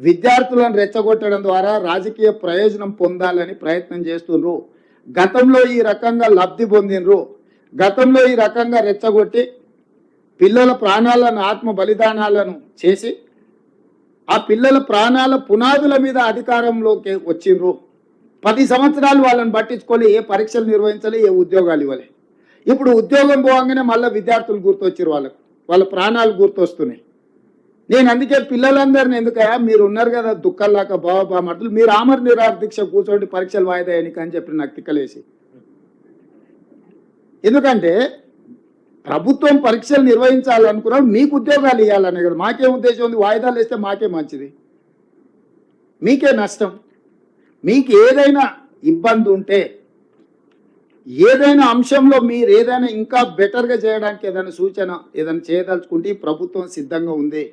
విద్యార్థులను రెచ్చగొట్టడం ద్వారా రాజకీయ ప్రయోజనం పొందాలని ప్రయత్నం చేస్తున్నారు. గతంలో ఈ రకంగా లబ్ధి పొందినరు. గతంలో ఈ రకంగా రెచ్చగొట్టి పిల్లల ప్రాణాలను ఆత్మ బలిదానాలను చేసి ఆ పిల్లల ప్రాణాల పునాదుల మీద అధికారంలోకి వచ్చిండ్రు. 10 సంవత్సరాలు వాళ్ళని పట్టించుకోలే, ఏ పరీక్షలు నిర్వహించాలి, ఏ ఉద్యోగాలు ఇవ్వాలి. ఇప్పుడు ఉద్యోగం పోగానే మళ్ళీ విద్యార్థులు గుర్తొచ్చారు, వాళ్ళ ప్రాణాలు గుర్తొస్తున్నాయి. నేను అందుకే పిల్లలందరినీ ఎందుకయ్యా మీరు ఉన్నారు కదా దుఃఖంలాక బామట్లు, మీరు ఆమర నిరాహార దీక్ష కూర్చోండి పరీక్షలు వాయిదా ఎన్నిక అని చెప్పి నాకు తిక్కలేసి. ఎందుకంటే ప్రభుత్వం పరీక్షలు నిర్వహించాలనుకున్నాడు, మీకు ఉద్యోగాలు ఇవ్వాలనే కదా. మాకేం ఉద్దేశం ఉంది, వాయిదాలు వేస్తే మాకే మంచిది, మీకే నష్టం. మీకు ఏదైనా ఇబ్బంది ఉంటే, ఏదైనా అంశంలో మీరు ఏదైనా ఇంకా బెటర్గా చేయడానికి ఏదైనా సూచన ఏదైనా చేయదలుచుకుంటే ప్రభుత్వం సిద్ధంగా ఉంది.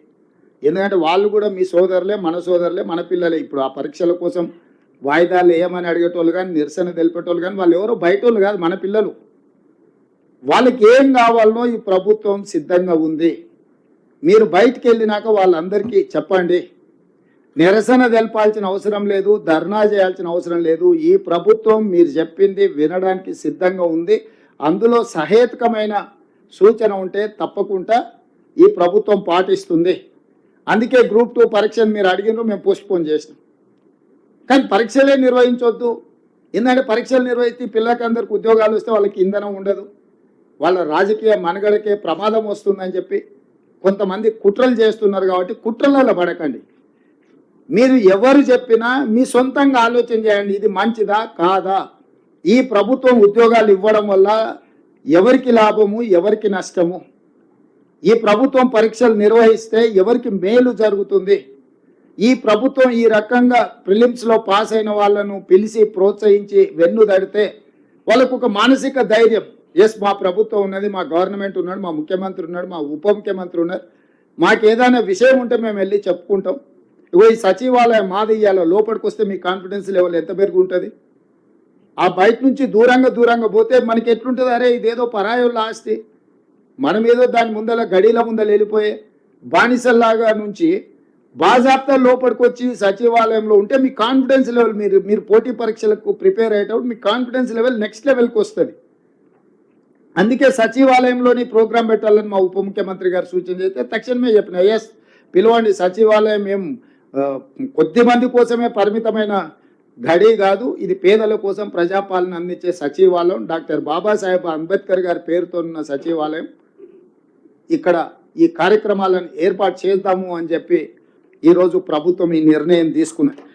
ఎందుకంటే వాళ్ళు కూడా మీ సోదరులే, మన సోదరులే, మన పిల్లలే. ఇప్పుడు ఆ పరీక్షల కోసం వాయిదాలు వేయమని అడిగేటోళ్ళు కానీ, నిరసన తెలిపేటోళ్ళు కానీ వాళ్ళు ఎవరో బయట వాళ్ళు కాదు, మన పిల్లలు. వాళ్ళకి ఏం కావాలనో ఈ ప్రభుత్వం సిద్ధంగా ఉంది. మీరు బయటికి వెళ్ళినాక వాళ్ళందరికీ చెప్పండి. నిరసన తెలపాల్సిన అవసరం లేదు, ధర్నా చేయాల్సిన అవసరం లేదు. ఈ ప్రభుత్వం మీరు చెప్పింది వినడానికి సిద్ధంగా ఉంది. అందులో సహేతుకమైన సూచన ఉంటే తప్పకుండా ఈ ప్రభుత్వం పాటిస్తుంది. అందుకే గ్రూప్ 2 పరీక్షను మీరు అడిగినారు, మేము పోస్ట్పోన్ చేసినాం. కానీ పరీక్షలే నిర్వహించొద్దు. ఎందుకంటే పరీక్షలు నిర్వహిస్తే పిల్లలకి అందరికి ఉద్యోగాలు వస్తే వాళ్ళకి ఇంధనం ఉండదు, వాళ్ళ రాజకీయ మనుగడకే ప్రమాదం వస్తుందని చెప్పి కొంతమంది కుట్రలు చేస్తున్నారు. కాబట్టి కుట్రలలో పడకండి. మీరు ఎవరు చెప్పినా మీ సొంతంగా ఆలోచన చేయండి, ఇది మంచిదా కాదా. ఈ ప్రభుత్వం ఉద్యోగాలు ఇవ్వడం వల్ల ఎవరికి లాభము, ఎవరికి నష్టము, ఈ ప్రభుత్వం పరీక్షలు నిర్వహిస్తే ఎవరికి మేలు జరుగుతుంది. ఈ ప్రభుత్వం ఈ రకంగా ప్రిలిమ్స్లో పాస్ అయిన వాళ్ళను పిలిచి ప్రోత్సహించి వెన్ను దడితే వాళ్ళకు ఒక మానసిక ధైర్యం, ఎస్ మా ప్రభుత్వం ఉన్నది, మా గవర్నమెంట్ ఉన్నాడు, మా ముఖ్యమంత్రి ఉన్నాడు, మా ఉప ముఖ్యమంత్రి ఉన్నారు, మాకు ఏదైనా విషయం ఉంటే మేము వెళ్ళి చెప్పుకుంటాం. ఇగో ఈ సచివాలయం మాది, ఇయ్యాలో లోపలికి వస్తే మీ కాన్ఫిడెన్స్ లెవెల్ ఎంత పెరుగుంటుంది. ఆ బయట నుంచి దూరంగా పోతే మనకి ఎట్లుంటుంది, అరే ఇదేదో పరాయోళ్ళ ఆస్తి, మనం ఏదో దాని ముందల గడిల ముందల వెళ్ళిపోయే బానిసల్లాగా నుంచి బాజాప్తా లోపలికి వచ్చి సచివాలయంలో ఉంటే మీ కాన్ఫిడెన్స్ లెవెల్, మీరు పోటీ పరీక్షలకు ప్రిపేర్ అయ్యేటప్పుడు మీ కాన్ఫిడెన్స్ లెవెల్ నెక్స్ట్ లెవెల్కి వస్తుంది. అందుకే సచివాలయంలోని ప్రోగ్రాం పెట్టాలని మా ఉప ముఖ్యమంత్రి గారు సూచన చేస్తే తక్షణమే చెప్పిన, ఎస్ పిలవండి, సచివాలయం ఏం కొద్ది మంది కోసమే పరిమితమైన గడి కాదు, ఇది పేదల కోసం ప్రజాపాలన అందించే సచివాలయం, డాక్టర్ బాబాసాహెబ్ అంబేద్కర్ గారి పేరుతో ఉన్న సచివాలయం. ఇక్కడ ఈ కార్యక్రమాలను ఏర్పాటు చేద్దాము అని చెప్పి ఈరోజు ప్రభుత్వం ఈ నిర్ణయం తీసుకున్నది.